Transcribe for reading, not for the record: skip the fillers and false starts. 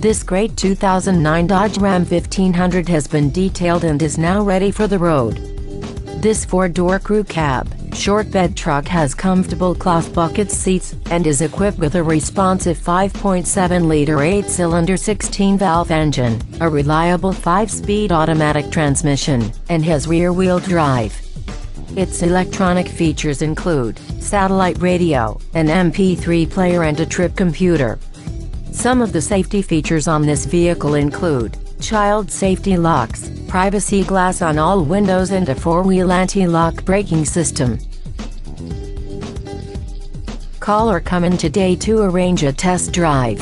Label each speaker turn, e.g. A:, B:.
A: This great 2009 Dodge Ram 1500 has been detailed and is now ready for the road. This four-door crew cab, short bed truck has comfortable cloth bucket seats, and is equipped with a responsive 5.7-liter 8-cylinder 16-valve engine, a reliable 5-speed automatic transmission, and has rear-wheel drive. Its electronic features include satellite radio, an MP3 player and a trip computer. Some of the safety features on this vehicle include child safety locks, privacy glass on all windows and a 4-wheel anti-lock braking system. Call or come in today to arrange a test drive.